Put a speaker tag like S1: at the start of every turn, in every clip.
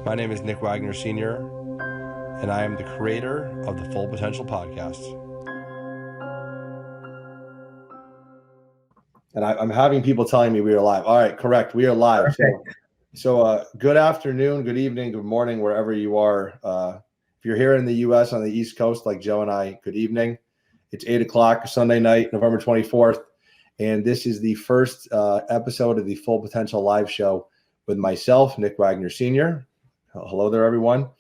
S1: My name is Nick Wagner Sr., and I am the creator of the Full Potential Podcast. And I'm having people telling me we are live. All right, correct. We are live. So good afternoon, good evening, good morning, wherever you are. If you're here in the U.S. on the East Coast, like Joe and I, good evening. It's 8 o'clock Sunday night, November 24th. And this is the first episode of the Full Potential Live Show with myself, Nick Wagner Sr. Hello there, everyone.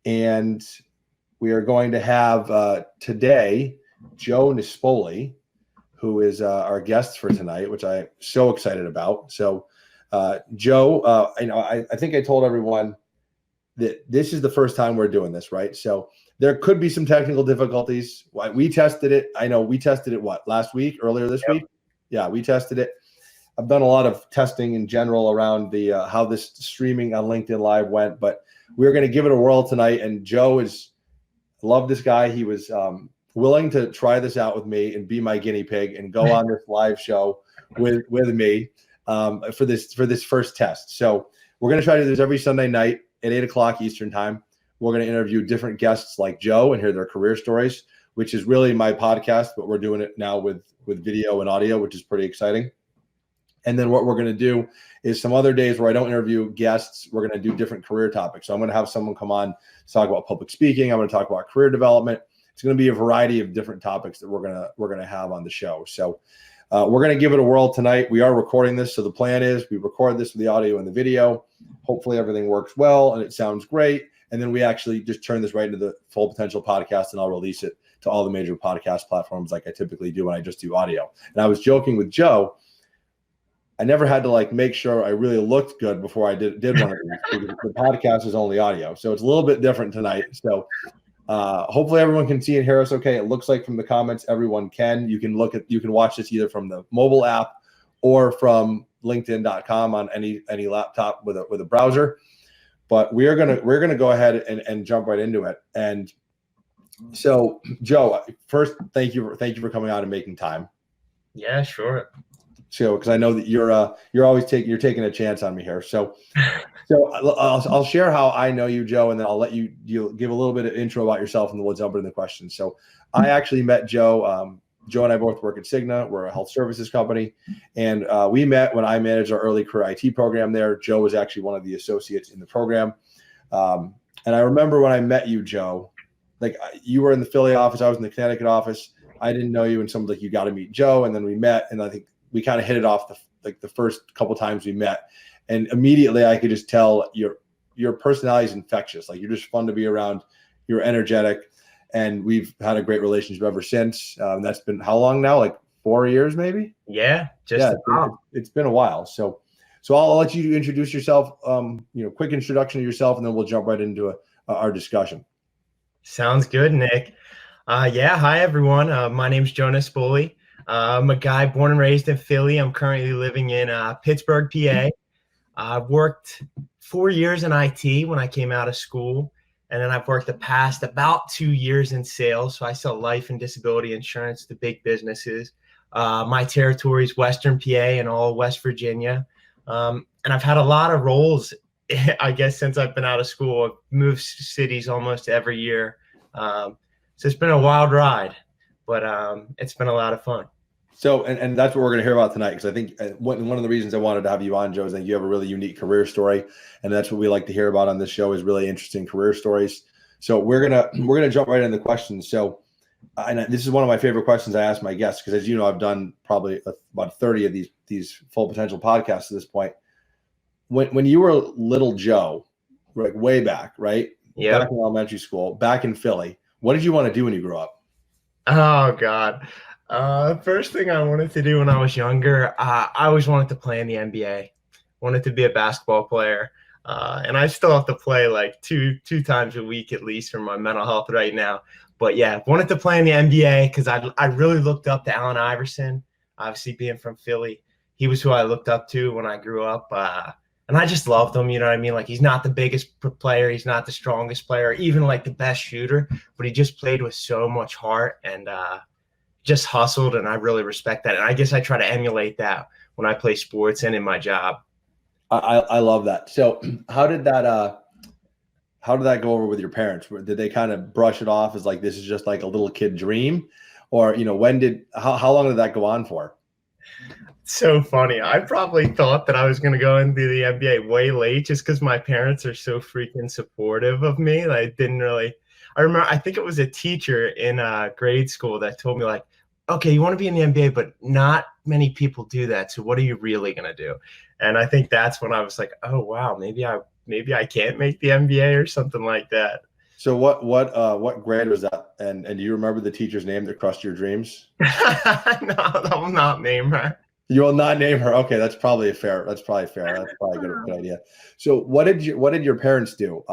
S1: And we are going to have today Joe Nespoli, who is our guest for tonight, which I'm so excited about. So, Joe, I think I told everyone that this is the first time we're doing this, right? So there could be some technical difficulties. We tested it. I know we tested it, last week, earlier this week? Yeah, we tested it. I've done a lot of testing in general around the how this streaming on LinkedIn Live went, but we're going to give it a whirl tonight. And Joe love this guy. He was willing to try this out with me and be my guinea pig and go on this live show with me for this first test. So we're going to try to do this every Sunday night at 8 o'clock Eastern time. We're going to interview different guests like Joe and hear their career stories, which is really my podcast, but we're doing it now with video and audio, which is pretty exciting. And then what we're going to do is some other days where I don't interview guests, we're going to do different career topics. So I'm going to have someone come on to talk about public speaking. I'm going to talk about career development. It's going to be a variety of different topics that we're going to have on the show. So we're going to give it a whirl tonight. We are recording this. So the plan is we record this with the audio and the video. Hopefully everything works well and it sounds great. And then we actually just turn this right into the Full Potential Podcast, and I'll release it to all the major podcast platforms like I typically do when I just do audio. And I was joking with Joe. I never had to make sure I really looked good before I did one of these, because the podcast is only audio. So it's a little bit different tonight. So hopefully everyone can see and hear us okay. It looks like from the comments, everyone can. You can watch this either from the mobile app or from LinkedIn.com on any laptop with a browser. But we're gonna go ahead and jump right into it. And so, Joe, first, thank you for coming on and making time.
S2: Yeah, sure.
S1: So, because I know that you're always taking a chance on me here. So I'll share how I know you, Joe, and then I'll let you give a little bit of intro about yourself, and then we'll jump into the questions. So I actually met Joe. Joe and I both work at Cigna. We're a health services company, and we met when I managed our early career IT program there. Joe was actually one of the associates in the program, and I remember when I met you, Joe, you were in the Philly office, I was in the Connecticut office. I didn't know you, and someone's like, "You got to meet Joe," and then we met, and I think we kind of hit it off the first couple times we met, and immediately I could just tell your personality is infectious. You're just fun to be around. You're energetic. And we've had a great relationship ever since. That's been how long now? 4 years, maybe?
S2: Yeah,
S1: it's been a while. So I'll let you introduce yourself. Quick introduction of yourself, and then we'll jump right into our discussion.
S2: Sounds good, Nick. Hi everyone. My name's Joe Nespoli. I'm a guy born and raised in Philly. I'm currently living in Pittsburgh, PA. I've worked 4 years in IT when I came out of school. And then I've worked the past about 2 years in sales. So I sell life and disability insurance to big businesses. My territory is Western PA and all West Virginia. And I've had a lot of roles, I guess, since I've been out of school. I've moved cities almost every year. So it's been a wild ride, but it's been a lot of fun.
S1: So, and that's what we're going to hear about tonight, because I think one of the reasons I wanted to have you on, Joe, is that you have a really unique career story, and that's what we like to hear about on this show, is really interesting career stories. So we're gonna jump right into the questions. So, and this is one of my favorite questions I ask my guests, because as you know, I've done probably about 30 of these Full Potential podcasts at this point. When you were little Joe, way back, right?
S2: Yeah.
S1: Back in elementary school, back in Philly, what did you want to do when you grew up?
S2: Oh God. First thing I wanted to do when I was younger, I always wanted to play in the NBA. Wanted to be a basketball player, and I still have to play two times a week at least for my mental health right now. But yeah, wanted to play in the NBA because I really looked up to Allen Iverson. Obviously, being from Philly, he was who I looked up to when I grew up, and I just loved him. You know what I mean? He's not the biggest player, he's not the strongest player, even the best shooter, but he just played with so much heart and just hustled, and I really respect that. And I guess I try to emulate that when I play sports and in my job.
S1: I love that. So how did that how did that go over with your parents? Did they kind of brush it off as like, this is just like a little kid dream? Or, how long did that go on for?
S2: So funny. I probably thought that I was going to go into the NBA way late just because my parents are so freaking supportive of me. I didn't really. I remember. I think it was a teacher in grade school that told me like, "Okay, you want to be in the NBA, but not many people do that. So what are you really going to do?" And I think that's when I was like, "Oh wow, maybe I can't make the NBA or something like that."
S1: So what grade was that? And do you remember the teacher's name that crushed your dreams?
S2: No, I will not name her.
S1: You will not name her. Okay, that's probably fair. That's probably a good idea. So what did your parents do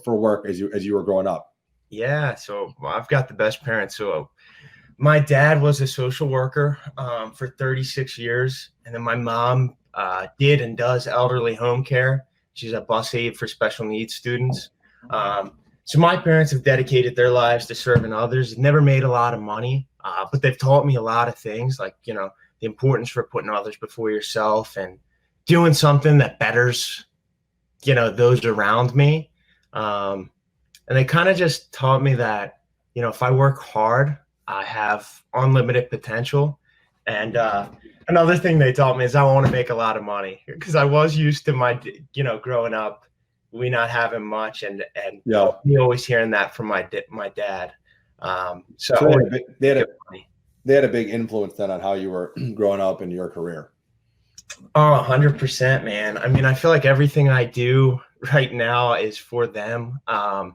S1: for work as you were growing up?
S2: Yeah, so I've got the best parents. So my dad was a social worker for 36 years, and then my mom did and does elderly home care. She's a bus aide for special needs students. So my parents have dedicated their lives to serving others. Never made a lot of money, but they've taught me a lot of things, like the importance for putting others before yourself and doing something that betters those around me. And they kind of just taught me that if I work hard, I have unlimited potential. And another thing they taught me is I want to make a lot of money, because I was used to my growing up, we not having much, and me always hearing that from my dad. So
S1: they had a big influence then on how you were growing up in your career.
S2: Oh, 100%, man. I mean, I feel like everything I do right now is for them. I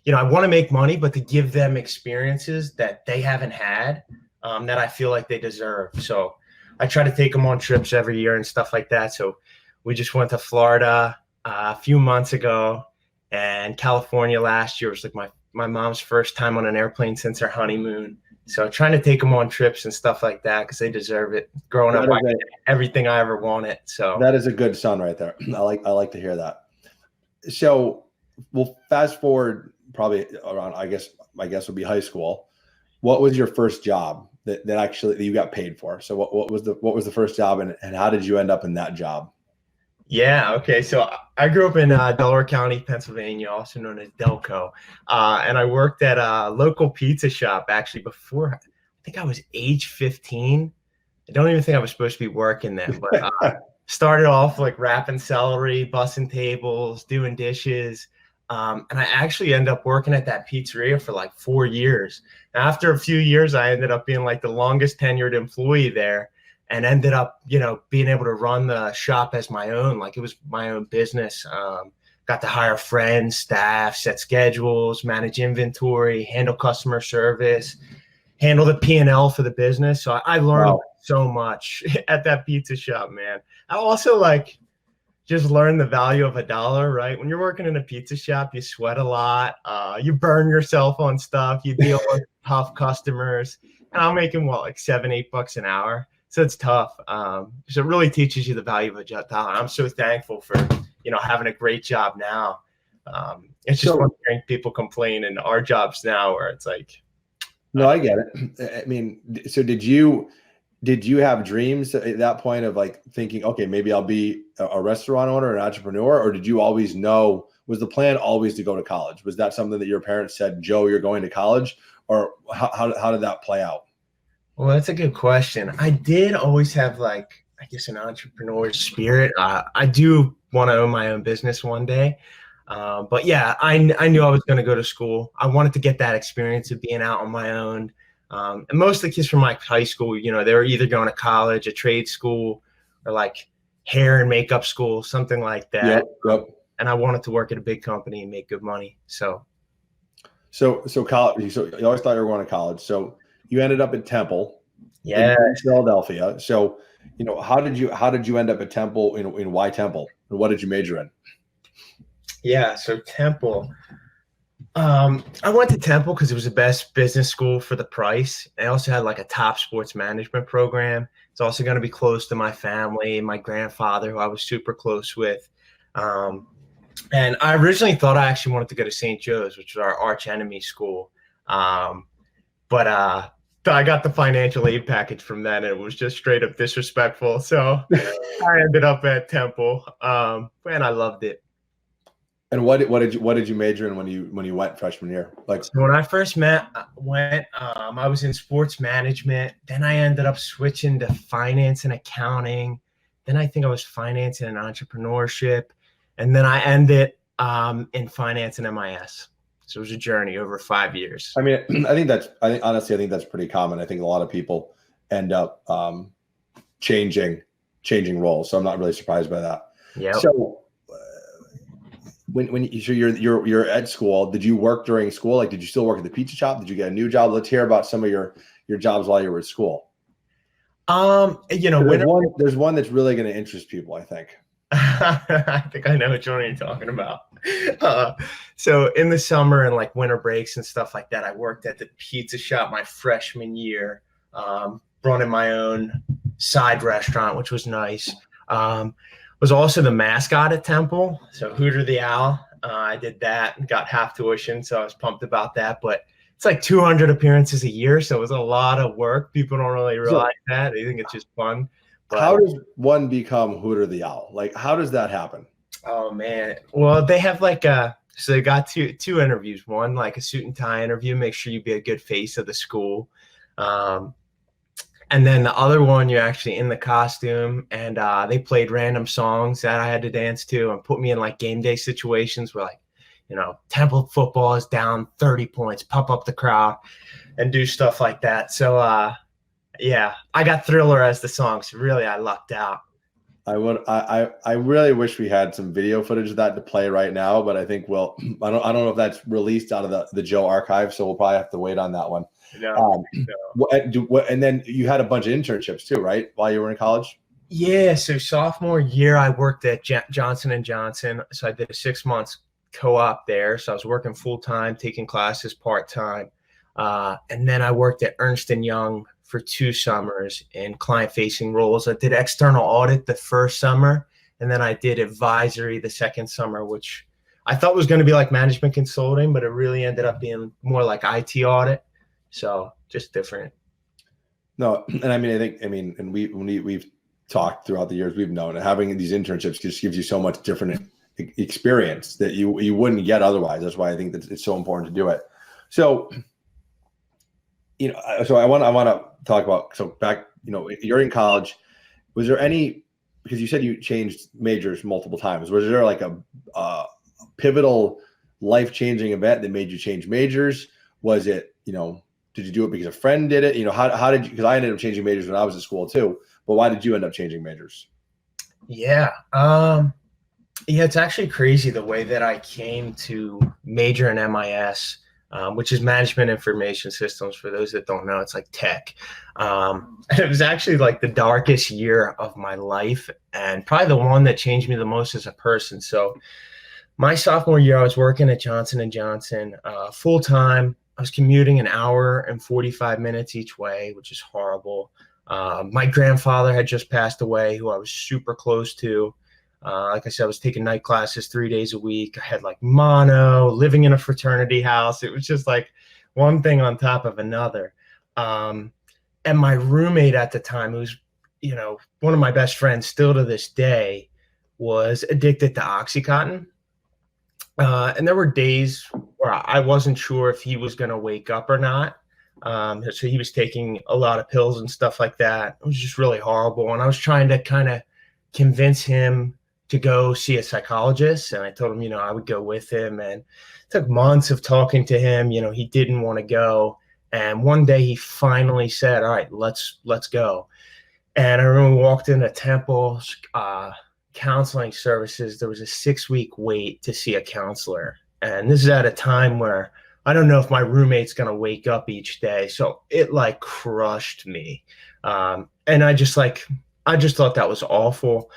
S2: want to make money, but to give them experiences that they haven't had, that I feel like they deserve. So I try to take them on trips every year and stuff like that. So we just went to Florida a few months ago, and California last year was like my mom's first time on an airplane since her honeymoon. So trying to take them on trips and stuff like that, because they deserve it. Growing up, I did everything I ever wanted. So
S1: that is a good son right there. I like to hear that. So we'll fast forward probably around, I guess would be high school. What was your first job that actually you got paid for? So what was the first job, and how did you end up in that job?
S2: Yeah. Okay. So I grew up in Delaware County, Pennsylvania, also known as Delco. And I worked at a local pizza shop actually before, I think I was age 15. I don't even think I was supposed to be working then, but started off like wrapping celery, bussing tables, doing dishes. And I actually ended up working at that pizzeria for like 4 years. After a few years, I ended up being like the longest tenured employee there, and ended up, being able to run the shop as my own, like it was my own business. Got to hire friends, staff, set schedules, manage inventory, handle customer service, handle the P&L for the business. So I learned so much at that pizza shop, man. I also just learned the value of $1, right? When you're working in a pizza shop, you sweat a lot. You burn yourself on stuff. You deal with tough customers. And I'm making like $7-8 an hour. So it's tough. So it really teaches you the value of $1. I'm so thankful for, having a great job now. It's just fun hearing people complain in our jobs now where it's like.
S1: No, I get it. I mean, so did you have dreams at that point of like thinking, okay, maybe I'll be a restaurant owner, an entrepreneur, or did you always know, was the plan always to go to college? Was that something that your parents said, Joe, you're going to college, or how did that play out?
S2: Well, that's a good question. I did always have an entrepreneur spirit. I do want to own my own business one day. But yeah, I knew I was going to go to school. I wanted to get that experience of being out on my own. And most of the kids from my high school, they were either going to college, a trade school, or like hair and makeup school, something like that.
S1: Yep.
S2: And I wanted to work at a big company and make good money. So
S1: college. So you always thought you were going to college. So you ended up at Temple, in Philadelphia. So, how did you end up at Temple? In why Temple? And what did you major in?
S2: Yeah, so Temple. I went to Temple because it was the best business school for the price. I also had like a top sports management program. It's also going to be close to my family, my grandfather, who I was super close with. And I originally thought I actually wanted to go to St. Joe's, which was our arch enemy school. But I got the financial aid package from that, and it was just straight up disrespectful. So I ended up at Temple, and I loved it.
S1: And what did you major in when you went freshman year? Like,
S2: So when I first went, I was in sports management. Then I ended up switching to finance and accounting. Then I think I was finance and entrepreneurship, and then I ended in finance and MIS. So it was a journey over 5 years.
S1: I mean, honestly, I think that's pretty common. I think a lot of people end up changing roles. So I'm not really surprised by that.
S2: Yeah.
S1: So you're at school, did you work during school? Like, did you still work at the pizza shop? Did you get a new job? Let's hear about some of your jobs while you were at school. There's one that's really going to interest people, I think.
S2: I think I know which one you're talking about. So in the summer and like winter breaks and stuff like that, I worked at the pizza shop my freshman year, running my own side restaurant, which was nice. Was also the mascot at Temple, so Hooter the Owl. I did that and got half tuition, so I was pumped about that. But it's like 200 appearances a year, so it was a lot of work. People don't really realize that. They think it's just fun. But
S1: how does one become Hooter the Owl? Like, how does that happen?
S2: Oh man, well they have like so they got two interviews. One like a suit and tie interview, make sure you be a good face of the school. And then the other one, you're actually in the costume, and they played random songs that I had to dance to and put me in like game day situations where, like, Temple football is down 30 points, pump up the crowd and do stuff like that. So, yeah, I got Thriller as the song. So really, I lucked out.
S1: I really wish we had some video footage of that to play right now, but I think I don't know if that's released out of the Joe archive, so we'll probably have to wait on that one.
S2: No.
S1: And then you had a bunch of internships too, right? While you were in college?
S2: Yeah. So sophomore year, I worked at Johnson & Johnson. So I did a 6 months co-op there. So I was working full time, taking classes part-time. And then I worked at Ernst & Young for 2 summers in client-facing roles. I did external audit the first summer, and then I did advisory the second summer, which I thought was going to be like management consulting, but it really ended up being more like IT audit. So just different.
S1: No, and I mean, and we've talked throughout the years, we've known having these internships just gives you so much different experience that you wouldn't get otherwise. That's why I think that it's so important to do it. So, so I want to talk about, so back, you're in college. Was there any, because you said you changed majors multiple times, was there like a pivotal life-changing event that made you change majors? Was it, did you do it because a friend did it? How did you, because I ended up changing majors when I was in school too, but why did you end up changing majors?
S2: Yeah. It's actually crazy the way that I came to major in MIS, which is management information systems. For those that don't know, it's like tech. It was actually like the darkest year of my life and probably the one that changed me the most as a person. So my sophomore year, I was working at Johnson & Johnson full time. I was commuting an hour and 45 minutes each way, which is horrible. My grandfather had just passed away, who I was super close to. Like I said, I was taking night classes 3 days a week. I had like mono, living in a fraternity house. It was just like one thing on top of another. And my roommate at the time, who's, one of my best friends still to this day, was addicted to Oxycontin. And there were days where I wasn't sure if he was going to wake up or not. So he was taking a lot of pills and stuff like that. It was just really horrible. And I was trying to kind of convince him to go see a psychologist. And I told him, I would go with him. And it took months of talking to him. He didn't want to go. And one day he finally said, all right, let's go. And I remember we walked into Temple counseling services. There was a 6-week wait to see a counselor. And this is at a time where I don't know if my roommate's going to wake up each day. So it like crushed me. And I just thought that was awful.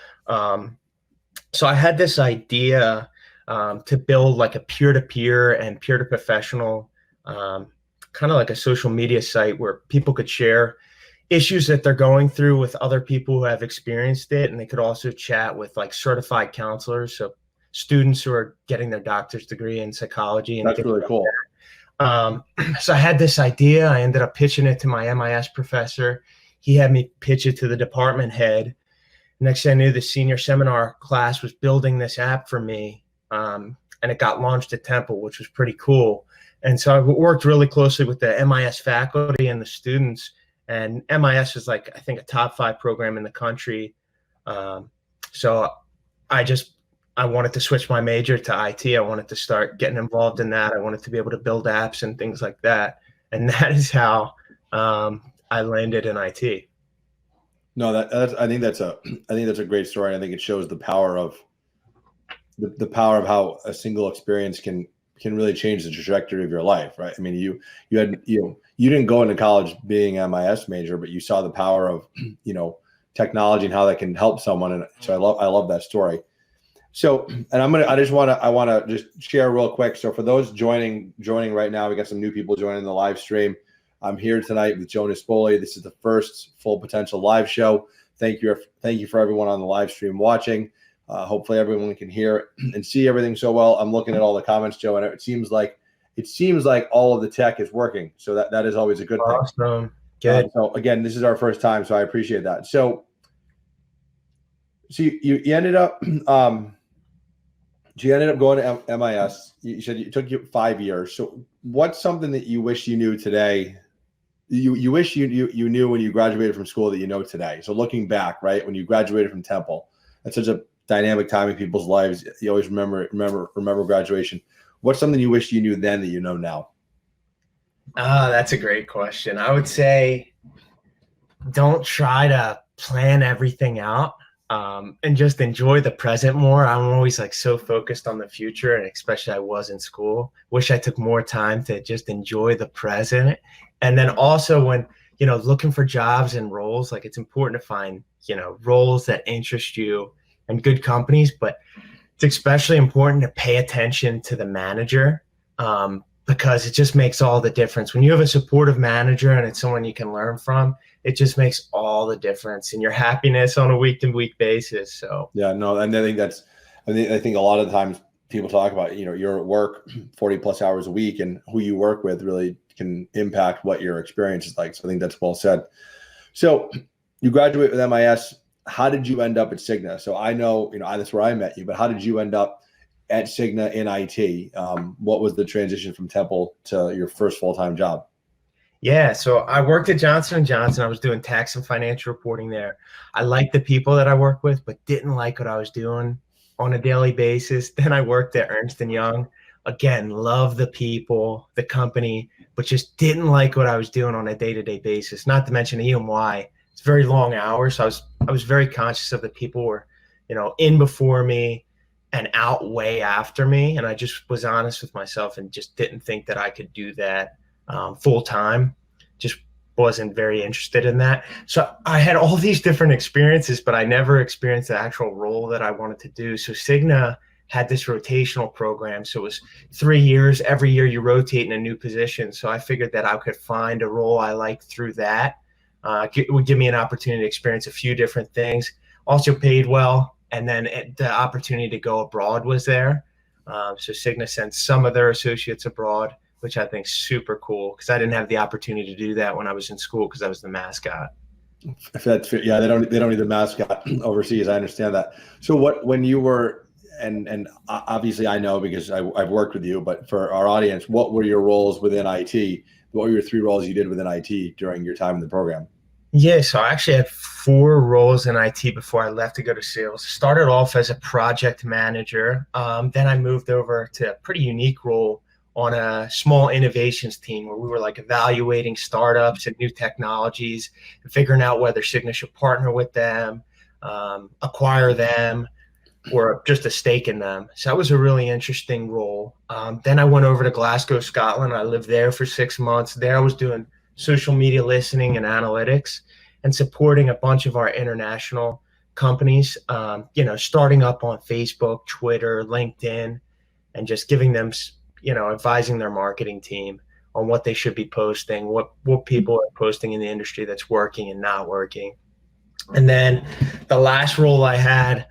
S2: So I had this idea to build like a peer-to-peer and peer-to-professional, kind of like a social media site where people could share issues that they're going through with other people who have experienced it. And they could also chat with like certified counselors. So students who are getting their doctor's degree in psychology. And
S1: that's really cool.
S2: So I had this idea. I ended up pitching it to my MIS professor. He had me pitch it to the department head. Next thing I knew, the senior seminar class was building this app for me. and it got launched at Temple, which was pretty cool. And so I worked really closely with the MIS faculty and the students. And MIS is like, I think, a top 5 program in the country. So I wanted to switch my major to IT. I wanted to start getting involved in that. I wanted to be able to build apps and things like that. And that is how I landed in IT.
S1: No, I think that's a great story. I think it shows the power of how a single experience can really change the trajectory of your life, right? I mean, you didn't go into college being MIS major, but you saw the power of technology and how that can help someone. And so I love that story. So, and I want to just share real quick. So for those joining right now, we got some new people joining the live stream. I'm here tonight with Joe Nespoli. This is the first Full Potential live show. Thank you for everyone on the live stream watching. Hopefully everyone can hear and see everything so well. I'm looking at all the comments, Joe, and it seems like all of the tech is working. So that is always a good thing.
S2: Awesome. Good.
S1: So again, this is our first time, so I appreciate that. So you ended up going to MIS. You said it took you 5 years. So what's something that you wish you knew today? You wish you knew when you graduated from school that you know today. So looking back, right, when you graduated from Temple, that's such a dynamic time in people's lives. You always remember graduation. What's something you wish you knew then that you know now?
S2: That's a great question. I would say don't try to plan everything out, and just enjoy the present more. I'm always like so focused on the future, and especially I was in school. Wish I took more time to just enjoy the present. And then also when, looking for jobs and roles, like it's important to find, roles that interest you and good companies, but it's especially important to pay attention to the manager, because it just makes all the difference. When you have a supportive manager and it's someone you can learn from, it just makes all the difference in your happiness on a week-to-week basis. So
S1: yeah, no, and I think a lot of the times people talk about, you're at work 40 plus hours a week, and who you work with really can impact what your experience is like. So I think that's well said. So you graduate with MIS. How did you end up at Cigna? So I know, that's where I met you, but how did you end up at Cigna in IT? What was the transition from Temple to your first full-time job?
S2: Yeah, so I worked at Johnson & Johnson. I was doing tax and financial reporting there. I liked the people that I worked with, but didn't like what I was doing on a daily basis. Then I worked at Ernst & Young. Again, love the people, the company, but just didn't like what I was doing on a day-to-day basis. Not to mention EMY. It's very long hours. So I was very conscious of the people who were, in before me and out way after me. And I just was honest with myself and just didn't think that I could do that full time. Just wasn't very interested in that. So I had all these different experiences, but I never experienced the actual role that I wanted to do. So Cigna had this rotational program. So it was 3 years. Every year you rotate in a new position. So I figured that I could find a role I liked through that. It would give me an opportunity to experience a few different things. Also paid well. And then the opportunity to go abroad was there. So Cigna sent some of their associates abroad, which I think is super cool, because I didn't have the opportunity to do that when I was in school because I was the mascot.
S1: If that's fair, yeah, they don't need the mascot overseas. I understand that. So when you were, and obviously I know because I've worked with you, but for our audience, what were your roles within IT? What were your 3 roles you did within IT during your time in the program?
S2: Yeah, so I actually had 4 roles in IT before I left to go to sales. Started off as a project manager. Then I moved over to a pretty unique role on a small innovations team where we were like evaluating startups and new technologies and figuring out whether Cigna should partner with them, acquire them, or just a stake in them. So that was a really interesting role. Then I went over to Glasgow, Scotland. I lived there for 6 months. There I was doing social media listening and analytics and supporting a bunch of our international companies, starting up on Facebook, Twitter, LinkedIn, and just giving them, advising their marketing team on what they should be posting, what people are posting in the industry that's working and not working. And then the last role I had,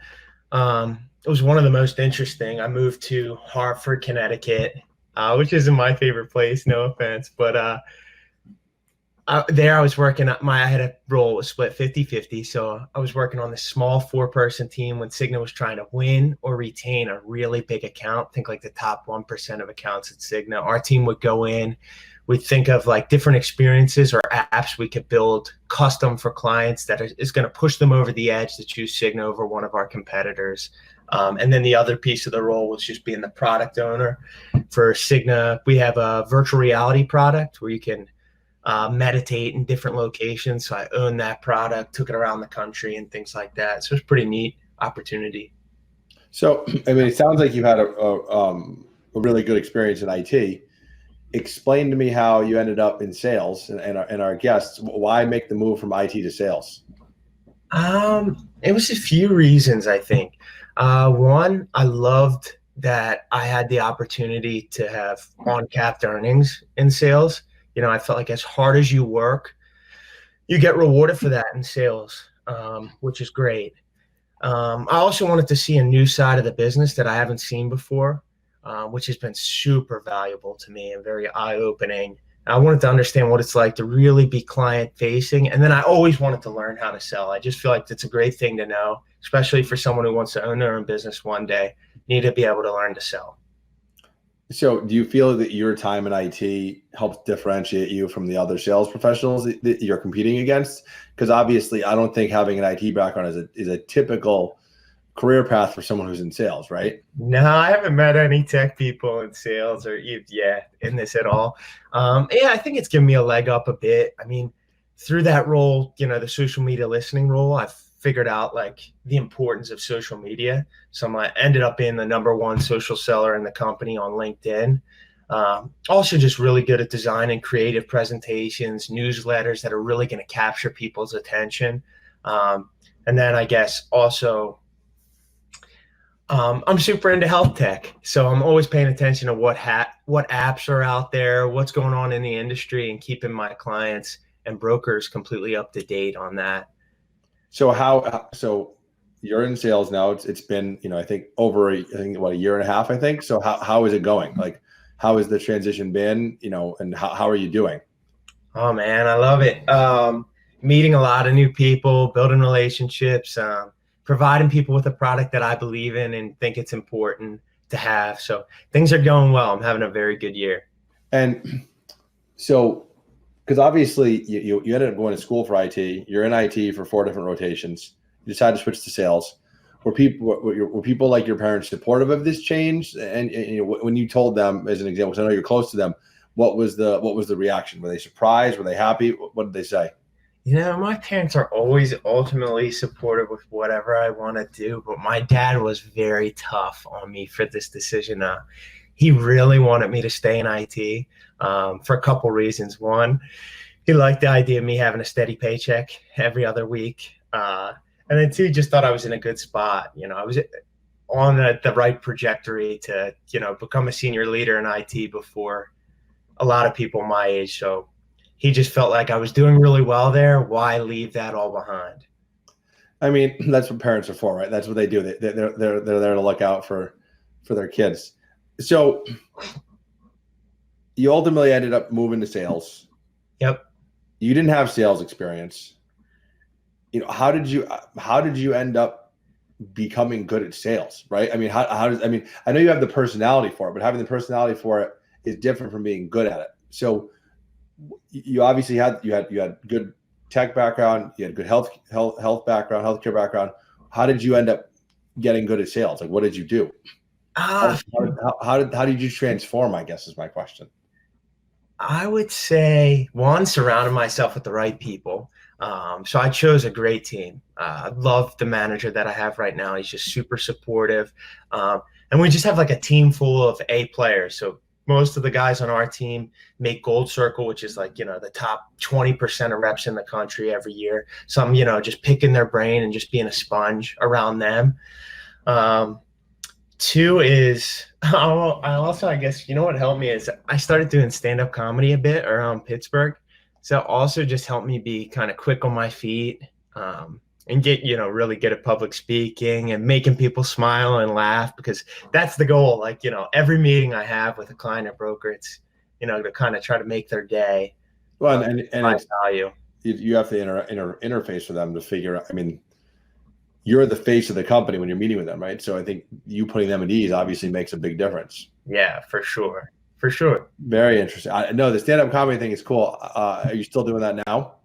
S2: it was one of the most interesting. I moved to Hartford, Connecticut, which isn't my favorite place, no offense, but There I was working I had a role was split 50-50. So I was working on this small 4-person team when Cigna was trying to win or retain a really big account. Think like the top 1% of accounts at Cigna. Our team would go in, we'd think of like different experiences or apps we could build custom for clients that is going to push them over the edge to choose Cigna over one of our competitors. And then the other piece of the role was just being the product owner for Cigna. We have a virtual reality product where you can meditate in different locations. So I owned that product, took it around the country and things like that. So it's pretty neat opportunity.
S1: So, I mean, it sounds like you had a really good experience in IT. Explain to me how you ended up in sales and our guests, why make the move from IT to sales?
S2: It was a few reasons, I think. One, I loved that I had the opportunity to have uncapped earnings in sales. I felt like as hard as you work, you get rewarded for that in sales, which is great. I also wanted to see a new side of the business that I haven't seen before, which has been super valuable to me and very eye-opening. I wanted to understand what it's like to really be client-facing. And then I always wanted to learn how to sell. I just feel like it's a great thing to know, especially for someone who wants to own their own business one day. You need to be able to learn to sell.
S1: So do you feel that your time in IT helps differentiate you from the other sales professionals that you're competing against? Because obviously, I don't think having an IT background is a typical career path for someone who's in sales, right?
S2: No, I haven't met any tech people in sales or in this at all. I think it's given me a leg up a bit. I mean, through that role, the social media listening role, I've figured out like the importance of social media. So I ended up being the #1 social seller in the company on LinkedIn. Also just really good at designing creative presentations, newsletters that are really going to capture people's attention. And then I guess also I'm super into health tech. So I'm always paying attention to what apps are out there, what's going on in the industry, and keeping my clients and brokers completely up to date on that.
S1: So you're in sales now. It's been, I think over a year and a half, I think. So how is it going? Like, how has the transition been, and how are you doing?
S2: Oh man, I love it. Meeting a lot of new people, building relationships, providing people with a product that I believe in and think it's important to have. So things are going well. I'm having a very good year.
S1: And so, because obviously you ended up going to school for IT. You're in IT for 4 different rotations. You decided to switch to sales. Were people like your parents supportive of this change? And when you told them, as an example, because I know you're close to them, what was the reaction? Were they surprised? Were they happy? What did they say?
S2: My parents are always ultimately supportive with whatever I want to do, but my dad was very tough on me for this decision. He really wanted me to stay in IT for a couple reasons. One, he liked the idea of me having a steady paycheck every other week. And then 2, just thought I was in a good spot. I was on the right trajectory to, become a senior leader in IT before a lot of people my age. So he just felt like I was doing really well there. Why leave that all behind?
S1: I mean, that's what parents are for, right? That's what they do. They're there to look out for their kids. So you ultimately ended up moving to sales.
S2: Yep.
S1: You didn't have sales experience. How did you end up becoming good at sales, right? I mean, I know you have the personality for it, but having the personality for it is different from being good at it. So you obviously had good tech background, you had good health background, healthcare background. How did you end up getting good at sales? Like, what did you do? How did you transform, I guess, is my question.
S2: I would say, one, surrounding myself with the right people. So I chose a great team. I love the manager that I have right now. He's just super supportive. And we just have like a team full of A players. So most of the guys on our team make Gold Circle, which is like, the top 20% of reps in the country every year. So I'm, just picking their brain and just being a sponge around them. 2 is, I guess, what helped me is I started doing stand-up comedy a bit around Pittsburgh. So also just helped me be kind of quick on my feet, and get, really good at public speaking and making people smile and laugh, because that's the goal. Like, every meeting I have with a client or broker, it's, to kind of try to make their day.
S1: Well, and
S2: my
S1: it's
S2: value.
S1: you have to interface with them to figure out. I mean, you're the face of the company when you're meeting with them, right? So I think you putting them at ease obviously makes a big difference.
S2: Yeah, for sure. For sure.
S1: Very interesting. I know the stand-up comedy thing is cool. Are you still doing that now?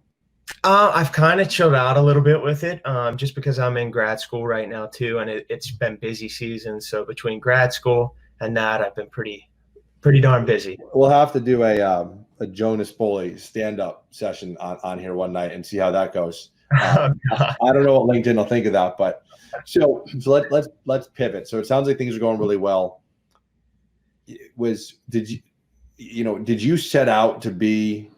S2: I've kind of chilled out a little bit with it, just because I'm in grad school right now too, and it's been busy season. So between grad school and that, I've been pretty darn busy.
S1: We'll have to do a Joe Nespoli stand-up session on here one night and see how that goes.
S2: Oh, God.
S1: I don't know what LinkedIn will think of that, but let's pivot. So it sounds like things are going really well. Did you set out to be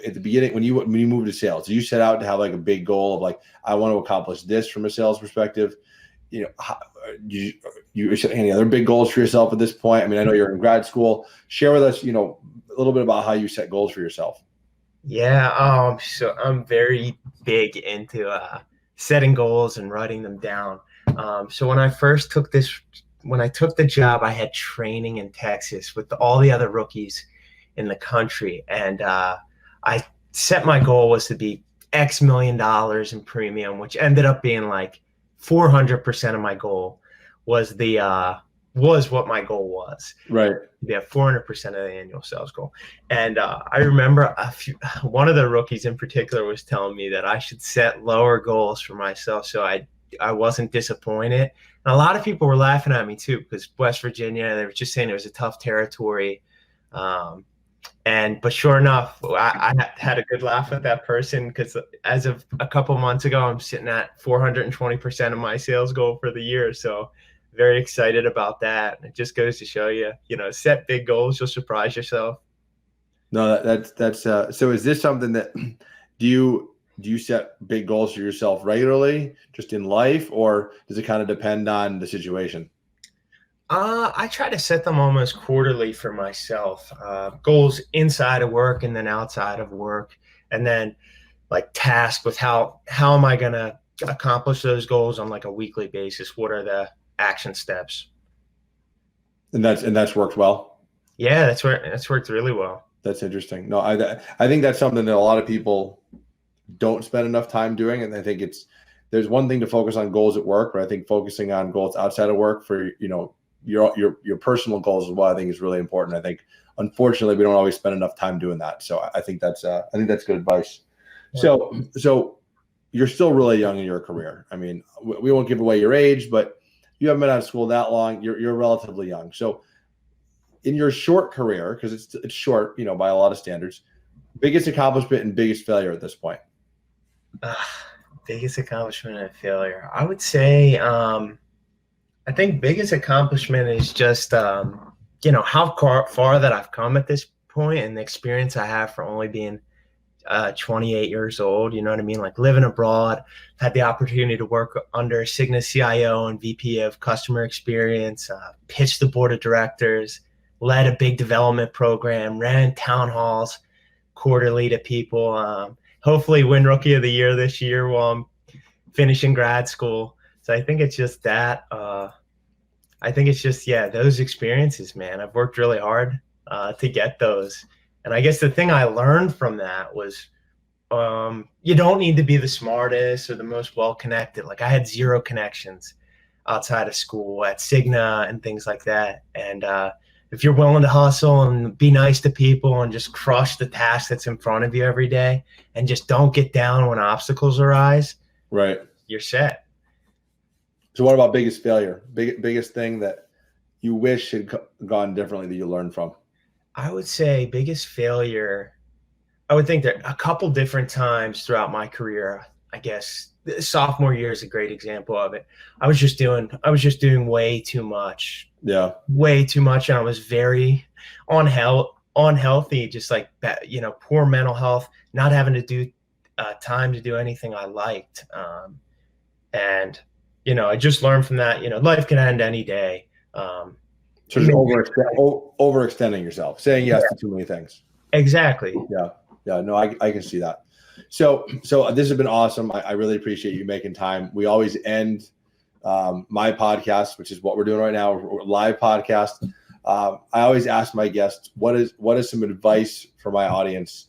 S1: at the beginning when you moved to sales? Did you set out to have like a big goal of like, I want to accomplish this from a sales perspective? You set any other big goals for yourself at this point? I mean, I know you're in grad school. Share with us, a little bit about how you set goals for yourself.
S2: Yeah, so I'm very big into setting goals and writing them down. So when I took the job, I had training in Texas with all the other rookies in the country, and I set my goal was to be X million dollars in premium, which ended up being like 400% of my goal was what my goal was.
S1: Right.
S2: Yeah, 400% of the annual sales goal. And I remember one of the rookies in particular was telling me that I should set lower goals for myself so I wasn't disappointed. And a lot of people were laughing at me too, because West Virginia, they were just saying it was a tough territory. But sure enough, I had a good laugh at that person, because as of a couple months ago, I'm sitting at 420% of my sales goal for the year. So very excited about that. It just goes to show you, set big goals, you'll surprise yourself.
S1: No, that's so is this something that do you set big goals for yourself regularly, just in life, or does it kind of depend on the situation?
S2: I try to set them almost quarterly for myself. Goals inside of work and then outside of work, and then like tasked with how am I gonna accomplish those goals on like a weekly basis? What are the action steps?
S1: And that's worked well.
S2: Yeah, that's worked really well.
S1: That's interesting. No, I think that's something that a lot of people don't spend enough time doing, and I think there's one thing to focus on goals at work, but I think focusing on goals outside of work for your personal goals as well, I think is really important. I think unfortunately we don't always spend enough time doing that. So I think that's good advice.
S2: Yeah.
S1: So you're still really young in your career. I mean, we won't give away your age, but you haven't been out of school that long. You're relatively young. So in your short career, because it's short, by a lot of standards, biggest accomplishment and biggest failure at this point?
S2: Biggest accomplishment and failure, I would say. I think biggest accomplishment is just how far that I've come at this point, and the experience I have for only being 28 years old. You know what I mean? Like living abroad, had the opportunity to work under Cigna CIO and VP of customer experience, pitched the board of directors, led a big development program, ran town halls quarterly to people. Hopefully win rookie of the year this year while I'm finishing grad school. So I think it's just that. I think it's just, those experiences, man. I've worked really hard to get those. And I guess the thing I learned from that was you don't need to be the smartest or the most well-connected. Like I had zero connections outside of school at Cigna and things like that. And if you're willing to hustle and be nice to people and just crush the task that's in front of you every day and just don't get down when obstacles arise,
S1: right,
S2: you're set.
S1: So what about biggest failure? Biggest thing that you wish had gone differently that you learned from?
S2: I would say biggest failure, I would think that a couple different times throughout my career, I guess the sophomore year is a great example of it. I was just doing way too much.
S1: Yeah.
S2: Way too much. And I was very unhealthy, just like, poor mental health, not having to do time to do anything I liked. And I just learned from that, life can end any day.
S1: So just overextending yourself, saying yes to too many things.
S2: Exactly.
S1: Yeah. No, I can see that. So this has been awesome. I really appreciate you making time. We always end my podcast, which is what we're doing right now, live podcast. I always ask my guests, what is some advice for my audience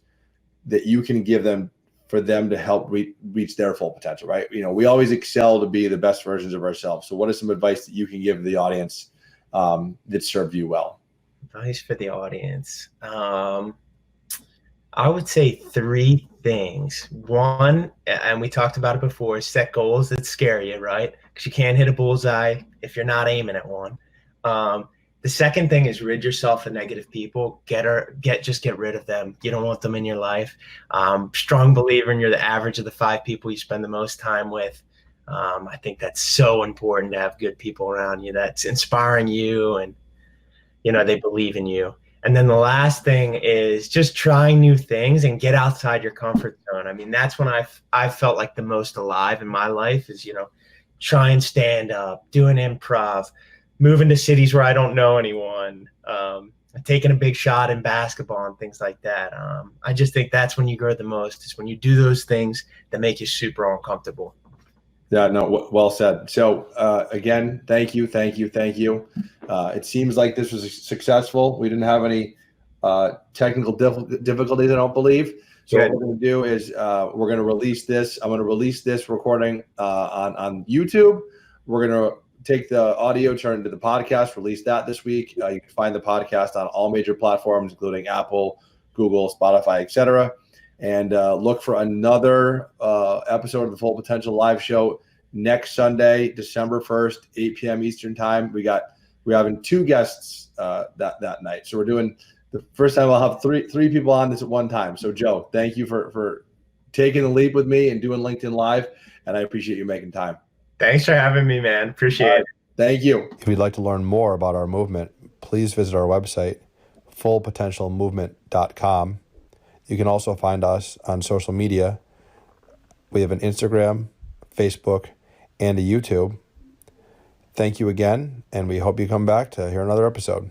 S1: that you can give them for them to help reach their full potential, right? We always excel to be the best versions of ourselves. So what is some advice that you can give the audience that served you well?
S2: Advice for the audience. I would say 3 things. One, and we talked about it before, set goals that scare you, right? Because you can't hit a bullseye if you're not aiming at one. The second thing is rid yourself of negative people. Just get rid of them. You don't want them in your life. Strong believer in you're the average of the 5 people you spend the most time with. I think that's so important to have good people around you that's inspiring you and they believe in you. And then the last thing is just trying new things and get outside your comfort zone. I mean, that's when I felt like the most alive in my life is, try and stand up, doing improv, moving to cities where I don't know anyone, taking a big shot in basketball and things like that. I just think that's when you grow the most, is when you do those things that make you super uncomfortable.
S1: Yeah, no, well said. So again, thank you. It seems like this was successful. We didn't have any technical difficulties, I don't believe. So What we're going to do is we're going to release this. I'm going to release this recording on YouTube. We're going to take the audio, turn it into the podcast, release that this week. You can find the podcast on all major platforms, including Apple, Google, Spotify, etc. And look for another episode of the Full Potential live show next Sunday, December 1st, 8 p.m. Eastern time. We're having 2 guests that night. So we're doing the first time I'll have three people on this at one time. So Joe, thank you for taking the leap with me and doing LinkedIn Live. And I appreciate you making time.
S2: Thanks for having me, man. Appreciate it.
S1: Thank you. If you'd like to learn more about our movement, please visit our website, fullpotentialmovement.com. You can also find us on social media. We have an Instagram, Facebook, and a YouTube. Thank you again, and we hope you come back to hear another episode.